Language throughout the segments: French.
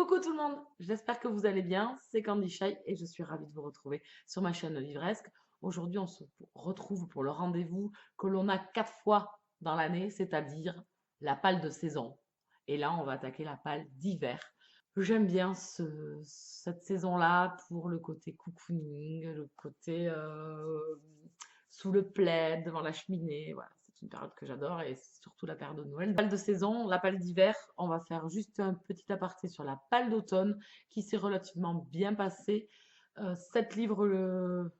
Coucou tout le monde, j'espère que vous allez bien, c'est Candy Shy et je suis ravie de vous retrouver sur ma chaîne Livresque. Aujourd'hui on se retrouve pour le rendez-vous que l'on a 4 fois dans l'année, c'est-à-dire la palle de saison. Et là on va attaquer la palle d'hiver. J'aime bien cette saison-là pour le côté cocooning, le côté sous le plaid, devant la cheminée. Voilà, c'est une période que j'adore et c'est surtout la période de Noël. La palle de saison, la palle d'hiver, on va faire juste un petit aparté sur la palle d'automne qui s'est relativement bien passée. 7 livres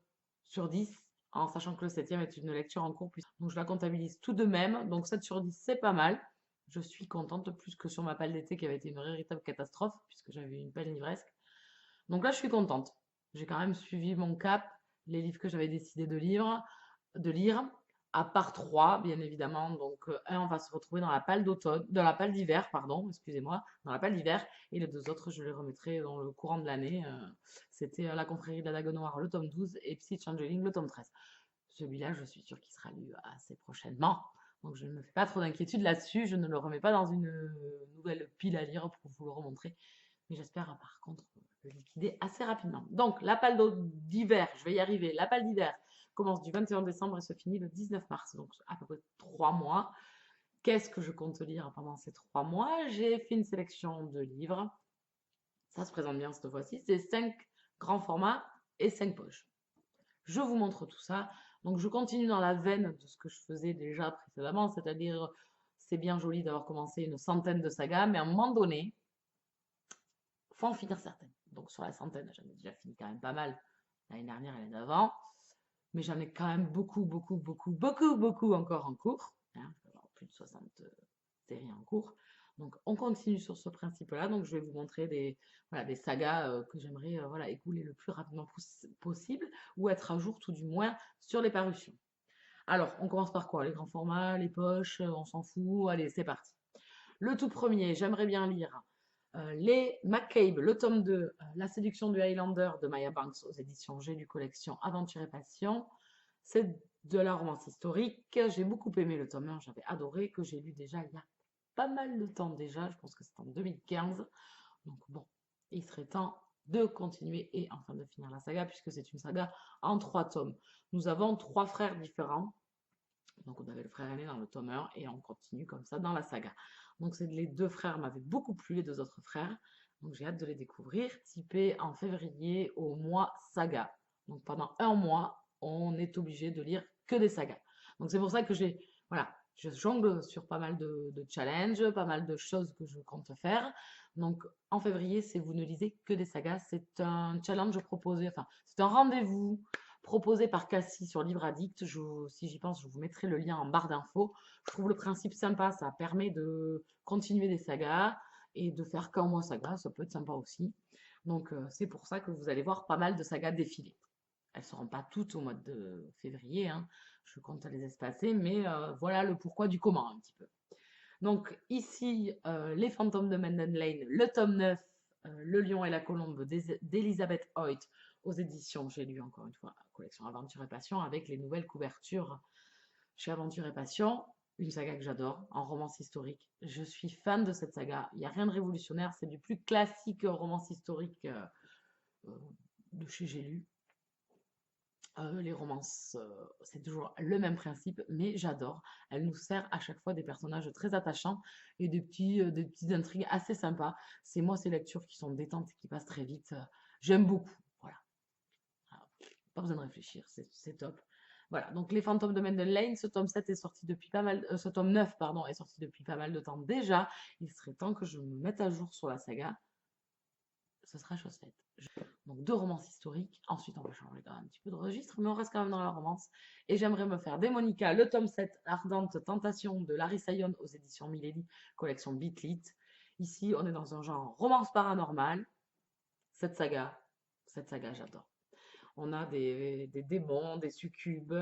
sur 10, en sachant que le septième est une lecture en cours. Donc je la comptabilise tout de même. Donc 7 sur 10, c'est pas mal. Je suis contente, plus que sur ma palle d'été qui avait été une véritable catastrophe, puisque j'avais une palle livresque. Donc là, je suis contente. J'ai quand même suivi mon cap, les livres que j'avais décidé de lire, à part trois, bien évidemment. Donc, un, on va se retrouver dans la palle d'automne, dans la palle d'hiver, pardon, excusez-moi, dans la palle d'hiver, et les deux autres, je les remettrai dans le courant de l'année. C'était La confrérie de la Dague Noire, le tome 12, et Psy Changeling, le tome 13. Celui-là, je suis sûre qu'il sera lu assez prochainement. Donc, je ne me fais pas trop d'inquiétude là-dessus. Je ne le remets pas dans une nouvelle pile à lire pour vous le remontrer. Mais j'espère, par contre, le liquider assez rapidement. Donc, la palle d'hiver, je vais y arriver. La palle d'hiver commence du 21 décembre et se finit le 19 mars. Donc, à peu près 3 mois. Qu'est-ce que je compte lire pendant ces 3 mois? J'ai fait une sélection de livres. Ça se présente bien cette fois-ci. C'est 5 grands formats et 5 poches. Je vous montre tout ça. Donc, je continue dans la veine de ce que je faisais déjà précédemment, c'est-à-dire, c'est bien joli d'avoir commencé une centaine de sagas, mais à un moment donné, il faut en finir certaines. Donc, sur la centaine, j'en ai déjà fini quand même pas mal l'année dernière et l'année d'avant, mais j'en ai quand même beaucoup encore en cours. Hein, je vais avoir plus de 60 séries en cours. Donc, on continue sur ce principe-là. Donc, je vais vous montrer voilà, des sagas que j'aimerais voilà, écouler le plus rapidement possible ou être à jour tout du moins sur les parutions. Alors, on commence par quoi? Les grands formats, les poches, on s'en fout. Allez, c'est parti. Le tout premier, j'aimerais bien lire les McCabe, le tome 2, La séduction du Highlander de Maya Banks aux éditions J'ai lu collection Aventure et Passion. C'est de la romance historique. J'ai beaucoup aimé le tome 1, j'avais adoré, que j'ai lu déjà il y a pas mal de temps déjà, je pense que c'est en 2015. Donc bon, il serait temps de continuer et enfin de finir la saga, puisque c'est une saga en 3 tomes. Nous avons 3 frères différents. Donc on avait le frère aîné dans le tome 1 et on continue comme ça dans la saga. Donc les 2 frères m'avaient beaucoup plu, les 2 autres frères. Donc j'ai hâte de les découvrir. Typé en février au mois saga. Donc pendant un mois, on est obligé de lire que des sagas. Donc c'est pour ça que voilà, je jongle sur pas mal de challenges, pas mal de choses que je compte faire. Donc en février, c'est vous ne lisez que des sagas. C'est un challenge proposé, enfin c'est un rendez-vous proposé par Cassie sur Livre Addict. Si j'y pense, je vous mettrai le lien en barre d'infos. Je trouve le principe sympa, ça permet de continuer des sagas et de faire qu'un mois saga, ça peut être sympa aussi. Donc c'est pour ça que vous allez voir pas mal de sagas défiler. Elles ne seront pas toutes au mois de février, hein. Je compte les espacer, mais voilà le pourquoi du comment un petit peu. Donc ici, Les fantômes de Menden Lane, le tome 9, Le lion et la colombe d'Elizabeth Hoyt aux éditions, j'ai lu encore une fois, collection Aventure et Passion, avec les nouvelles couvertures chez Aventure et Passion. Une saga que j'adore, en romance historique. Je suis fan de cette saga. Il n'y a rien de révolutionnaire, c'est du plus classique romance historique de chez J'ai lu. Les romances, c'est toujours le même principe, mais j'adore. Elle nous sert à chaque fois des personnages très attachants et des petites intrigues assez sympas. C'est moi ces lectures qui sont détentes et qui passent très vite. J'aime beaucoup. Voilà. Ah, pas besoin de réfléchir, c'est top. Voilà, donc Les fantômes de Mendel Lane, ce tome 7 est sorti depuis pas mal, ce tome 9, pardon, est sorti depuis pas mal de temps déjà. Il serait temps que je me mette à jour sur la saga. Ce sera chose faite. Donc 2 romances historiques. Ensuite, on va changer un petit peu de registre, mais on reste quand même dans la romance. Et j'aimerais me faire Démonica, le tome 7, Ardente Tentation de Larissa Yon aux éditions Milady, collection Beatlit. Ici, on est dans un genre romance paranormale. Cette saga, j'adore. On a des démons, des succubes,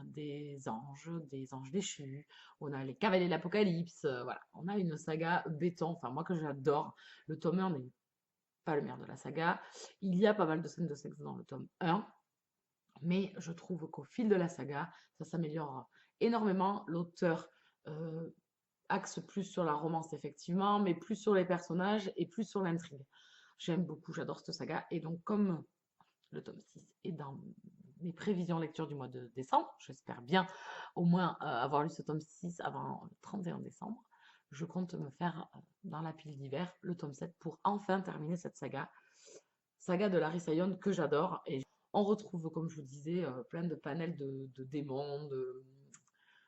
des anges déchus. On a les cavaliers de l'Apocalypse. Voilà, on a une saga béton, enfin moi que j'adore. Le tome 1 n'est pas le meilleur de la saga. Il y a pas mal de scènes de sexe dans le tome 1, mais je trouve qu'au fil de la saga, ça s'améliore énormément. L'auteur axe plus sur la romance, effectivement, mais plus sur les personnages et plus sur l'intrigue. J'aime beaucoup, j'adore cette saga. Et donc, comme le tome 6 est dans mes prévisions lecture du mois de décembre, j'espère bien au moins avoir lu ce tome 6 avant le 31 décembre, je compte me faire dans la pile d'hiver le tome 7 pour enfin terminer cette saga de Larissa Young que j'adore. Et on retrouve, comme je vous disais, plein de panels de démons,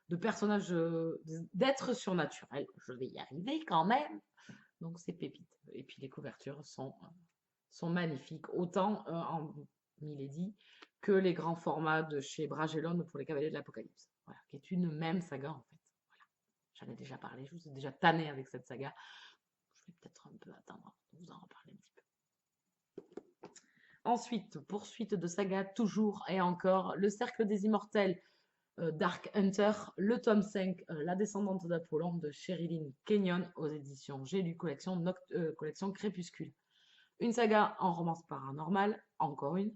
de personnages, d'êtres surnaturels. Je vais y arriver quand même. Donc c'est pépite. Et puis les couvertures sont magnifiques, autant en Milady que les grands formats de chez Bragelonne pour les Cavaliers de l'Apocalypse. Voilà, qui est une même saga en fait. Voilà. J'en ai déjà parlé, je vous ai déjà tanné avec cette saga. Je vais peut-être un peu attendre, vous en reparler un petit peu. Ensuite, poursuite de saga toujours et encore, Le Cercle des Immortels, Dark Hunter, le tome 5, La descendante d'Apollon de Sherilyn Kenyon aux éditions J'ai lu, collection Crépuscule. Une saga en romance paranormale, encore une.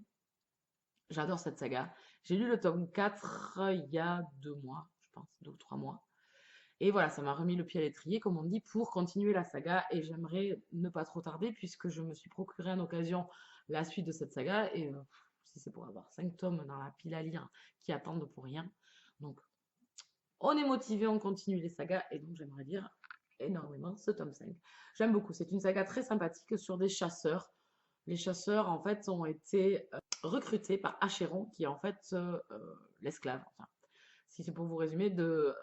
J'adore cette saga. J'ai lu le tome 4 il y a 2 mois, je pense, 2 ou 3 mois. Et voilà, ça m'a remis le pied à l'étrier, comme on dit, pour continuer la saga. Et j'aimerais ne pas trop tarder, puisque je me suis procuré en occasion la suite de cette saga. Et si c'est pour avoir 5 tomes dans la pile à lire qui attendent pour rien. Donc, on est motivé, on continue les sagas. Et donc, j'aimerais lire énormément ce tome 5. J'aime beaucoup. C'est une saga très sympathique sur des chasseurs. Les chasseurs, en fait, ont été recrutés par Achéron, qui est en fait l'esclave. Enfin, si c'est pour vous résumer, de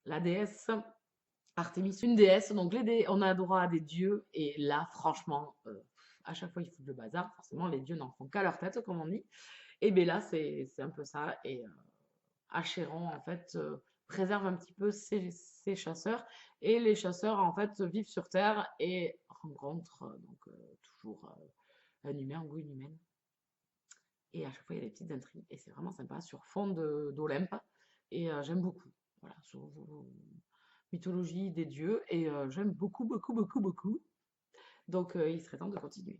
la déesse Artémis, une déesse. Donc, on a droit à des dieux. Et là, franchement, à chaque fois, ils foutent le bazar. Forcément, les dieux n'en font qu'à leur tête, comme on dit. Et bien là, c'est un peu ça. Et Achéron, en fait, préserve un petit peu ses chasseurs. Et les chasseurs, en fait, vivent sur Terre et rencontrent toujours un humain ou une humaine. Et à chaque fois, il y a des petites intrigues. Et c'est vraiment sympa sur fond d'Olympe. Et j'aime beaucoup. Voilà, sur mythologie des dieux. Et j'aime beaucoup, beaucoup, beaucoup, beaucoup. Donc, il serait temps de continuer.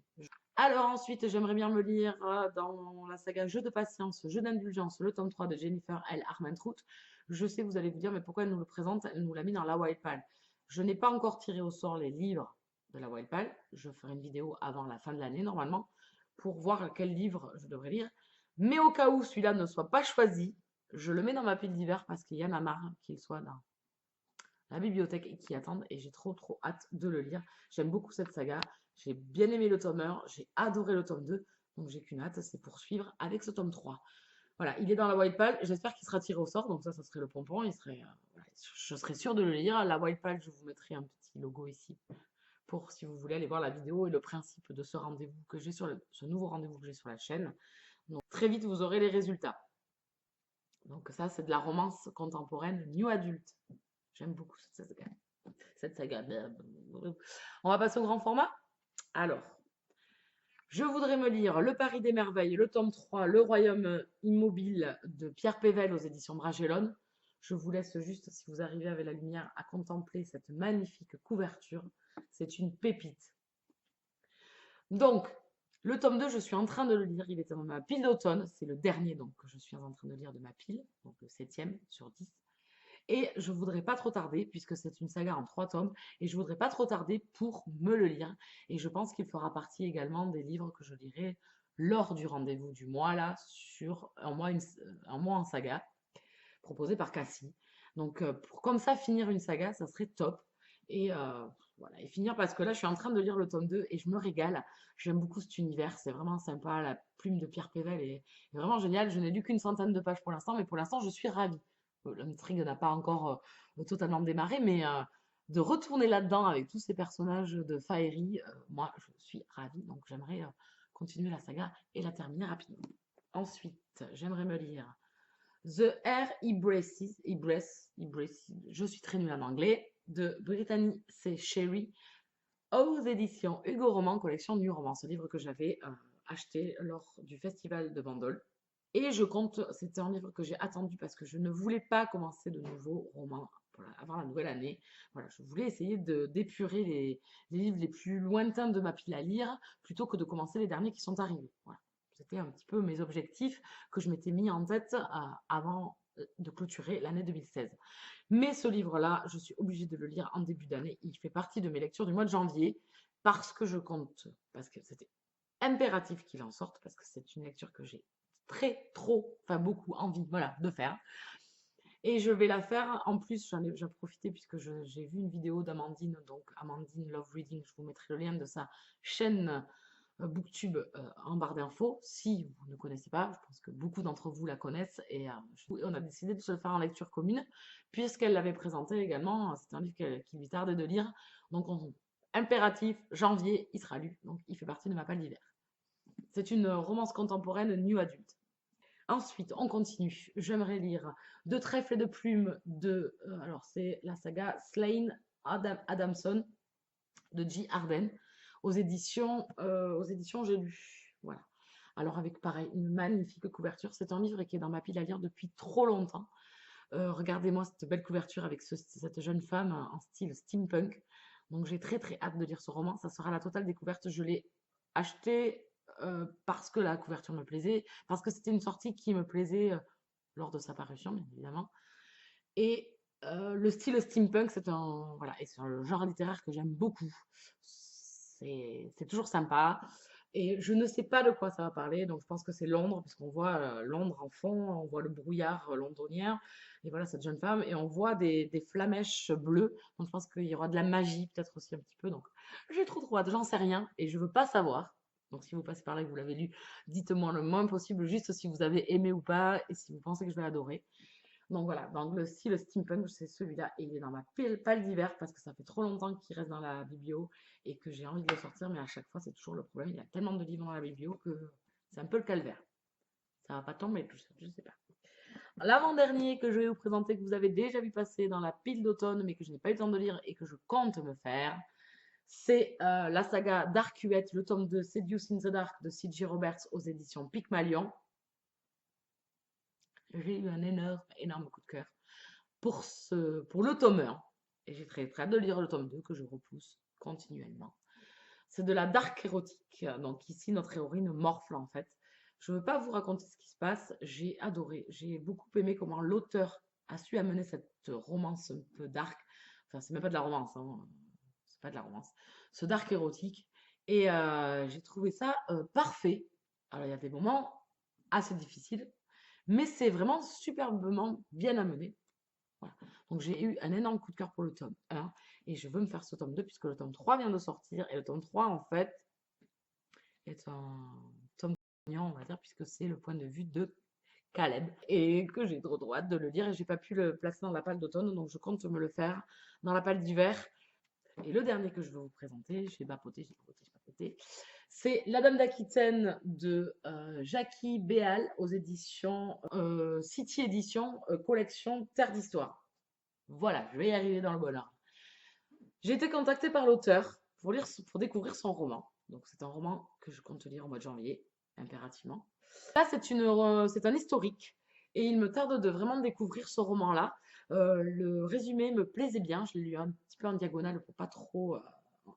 Alors ensuite, j'aimerais bien me lire dans la saga Jeu de patience, Jeu d'indulgence, le tome 3 de Jennifer L. Armentrout. Je sais, vous allez vous dire, mais pourquoi elle nous le présente? Elle nous l'a mis dans la Wild Pal. Je n'ai pas encore tiré au sort les livres de la Wild Pal. Je ferai une vidéo avant la fin de l'année, normalement, pour voir quel livre je devrais lire. Mais au cas où celui-là ne soit pas choisi, je le mets dans ma pile d'hiver parce qu'il y en a marre qu'il soit dans la bibliothèque et qui attendent. Et j'ai trop, trop hâte de le lire. J'aime beaucoup cette saga. J'ai bien aimé le tome 1, j'ai adoré le tome 2, donc j'ai qu'une hâte, c'est poursuivre avec ce tome 3. Voilà, il est dans la Wild Pal, j'espère qu'il sera tiré au sort, donc ça serait le pompon, voilà, je serais sûre de le lire. La Wild Pal, je vous mettrai un petit logo ici, pour si vous voulez aller voir la vidéo et le principe de ce rendez-vous que j'ai ce nouveau rendez-vous que j'ai sur la chaîne. Donc très vite, vous aurez les résultats. Donc ça, c'est de la romance contemporaine new adulte. J'aime beaucoup cette saga. On va passer au grand format. Alors, je voudrais me lire Le Paris des Merveilles, le tome 3, Le Royaume Immobile de Pierre Pével aux éditions Bragelonne. Je vous laisse juste, si vous arrivez avec la lumière, à contempler cette magnifique couverture. C'est une pépite. Donc, le tome 2, je suis en train de le lire. Il est dans ma pile d'automne. C'est le dernier donc, que je suis en train de lire de ma pile, donc le 7e sur 10. Et je voudrais pas trop tarder, puisque c'est une saga en 3 tomes, et je voudrais pas trop tarder pour me le lire. Et je pense qu'il fera partie également des livres que je lirai lors du rendez-vous du mois, là, sur un mois en saga, proposé par Cassie. Donc, pour comme ça finir une saga, ça serait top. Et voilà, et finir parce que là, je suis en train de lire le tome 2 et je me régale. J'aime beaucoup cet univers, c'est vraiment sympa. La plume de Pierre Pével est vraiment géniale. Je n'ai lu qu'une centaine de pages pour l'instant, mais pour l'instant, je suis ravie. L'intrigue n'a pas encore totalement démarré, mais de retourner là-dedans avec tous ces personnages de Faerie, moi, je suis ravie. Donc, j'aimerais continuer la saga et la terminer rapidement. Ensuite, j'aimerais me lire The Air Embraces, je suis très nulle en anglais, de Brittany C. Sherry, aux éditions Hugo Roman, collection New Roman. Ce livre que j'avais acheté lors du festival de Bandol. Et c'était un livre que j'ai attendu parce que je ne voulais pas commencer de nouveaux romans avant la nouvelle année. Voilà, je voulais essayer d'épurer les livres les plus lointains de ma pile à lire plutôt que de commencer les derniers qui sont arrivés. Voilà. C'était un petit peu mes objectifs que je m'étais mis en tête avant de clôturer l'année 2016. Mais ce livre-là, je suis obligée de le lire en début d'année. Il fait partie de mes lectures du mois de janvier parce que je compte, parce que c'était impératif qu'il en sorte, parce que c'est une lecture que j'ai enfin beaucoup envie, voilà, de faire. Et je vais la faire, en plus, j'en profité puisque j'ai vu une vidéo d'Amandine, donc Amandine Love Reading, je vous mettrai le lien de sa chaîne Booktube en barre d'infos. Si vous ne connaissez pas, je pense que beaucoup d'entre vous la connaissent et on a décidé de se le faire en lecture commune puisqu'elle l'avait présenté également. C'est un livre qui lui tardait de lire. Donc, impératif, janvier, il sera lu. Donc, il fait partie de ma palle d'hiver. C'est une romance contemporaine new adulte. Ensuite, on continue. J'aimerais lire De trèfle et de plumes de. Alors, c'est la saga Slain Adamson de J. Arden aux éditions J'ai lu. Voilà. Alors, avec pareil, une magnifique couverture. C'est un livre qui est dans ma pile à lire depuis trop longtemps. Regardez-moi cette belle couverture avec cette jeune femme en style steampunk. Donc, j'ai très très hâte de lire ce roman. Ça sera la totale découverte. Je l'ai acheté parce que la couverture me plaisait, parce que c'était une sortie qui me plaisait lors de sa parution, bien évidemment. Et le style steampunk, c'est voilà, et c'est un genre littéraire que j'aime beaucoup. C'est toujours sympa. Et je ne sais pas de quoi ça va parler, donc je pense que c'est Londres, puisqu'on voit Londres en fond, on voit le brouillard londonien, et voilà cette jeune femme, et on voit des flamèches bleues, donc je pense qu'il y aura de la magie peut-être aussi un petit peu, donc j'ai trop hâte, j'en sais rien, et je veux pas savoir. Donc si vous passez par là et que vous l'avez lu, dites-moi le moins possible, juste si vous avez aimé ou pas, et si vous pensez que je vais adorer. Donc voilà, donc le style steampunk, c'est celui-là, et il est dans ma palle d'hiver, parce que ça fait trop longtemps qu'il reste dans la biblio, et que j'ai envie de le sortir, mais à chaque fois, c'est toujours le problème. Il y a tellement de livres dans la biblio que c'est un peu le calvaire. Ça va pas tomber, je sais pas. L'avant-dernier que je vais vous présenter, que vous avez déjà vu passer dans la pile d'automne, mais que je n'ai pas eu le temps de lire et que je compte me faire, c'est la saga Darkuet, le tome de Seduce in the Dark de C.J. Roberts aux éditions Pygmalion. J'ai eu un énorme coup de cœur pour le tome 1. Et j'ai très hâte de lire le tome 2 que je repousse continuellement. C'est de la dark érotique. Donc ici, notre héroïne morfle en fait. Je ne veux pas vous raconter ce qui se passe. J'ai adoré. J'ai beaucoup aimé comment l'auteur a su amener cette romance un peu dark. Enfin, c'est même pas de la romance. Hein. C'est pas de la romance. Ce dark érotique. Et j'ai trouvé ça parfait. Alors, il y a des moments assez difficiles. Mais c'est vraiment superbement bien amené. Voilà. Donc j'ai eu un énorme coup de cœur pour le tome 1 et je veux me faire ce tome 2 puisque le tome 3 vient de sortir et le tome 3 en fait est un tome gagnant on va dire puisque c'est le point de vue de Caleb et que j'ai trop hâte de le lire et j'ai pas pu le placer dans la palle d'automne donc je compte me le faire dans la palle d'hiver. Et le dernier que je vais vous présenter, j'ai papoté, c'est La Dame d'Aquitaine de Jackie Béal aux éditions City Édition, collection Terre d'Histoire. Voilà, je vais y arriver dans le bon ordre. J'ai été contactée par l'auteur pour découvrir son roman. Donc c'est un roman que je compte lire au mois de janvier, impérativement. Là, c'est un historique et il me tarde de vraiment découvrir ce roman-là. Le résumé me plaisait bien, je l'ai lu un petit peu en diagonale pour pas trop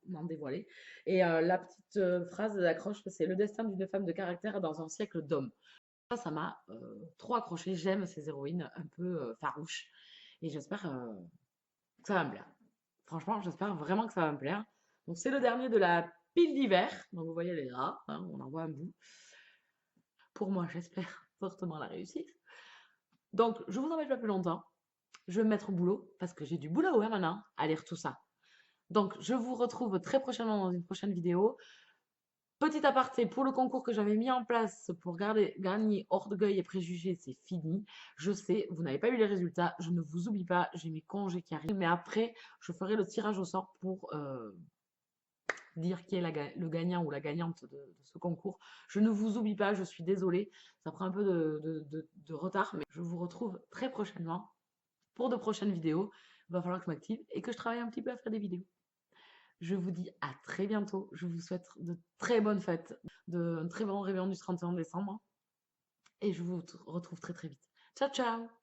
m'en dévoiler. Et la petite phrase d'accroche, c'est le destin d'une femme de caractère dans un siècle d'hommes. Ça m'a trop accroché. J'aime ces héroïnes un peu farouches et j'espère que ça va me plaire. Franchement, j'espère vraiment que ça va me plaire. Donc, c'est le dernier de la pile d'hiver. Donc, vous voyez les rats, hein, on en voit un bout. Pour moi, j'espère fortement la réussite. Donc, je vous embête pas plus longtemps. Je vais me mettre au boulot parce que j'ai du boulot hein, maintenant à lire tout ça. Donc, je vous retrouve très prochainement dans une prochaine vidéo. Petit aparté, pour le concours que j'avais mis en place pour gagner Orgueil et Préjugés, c'est fini. Je sais, vous n'avez pas eu les résultats, je ne vous oublie pas, j'ai mes congés qui arrivent. Mais après, je ferai le tirage au sort pour dire qui est le gagnant ou la gagnante de ce concours. Je ne vous oublie pas, je suis désolée, ça prend un peu de retard, mais je vous retrouve très prochainement pour de prochaines vidéos. Il va falloir que je m'active et que je travaille un petit peu à faire des vidéos. Je vous dis à très bientôt. Je vous souhaite de très bonnes fêtes, un très bon réveillon du 31 décembre. Et je vous retrouve très très vite. Ciao, ciao!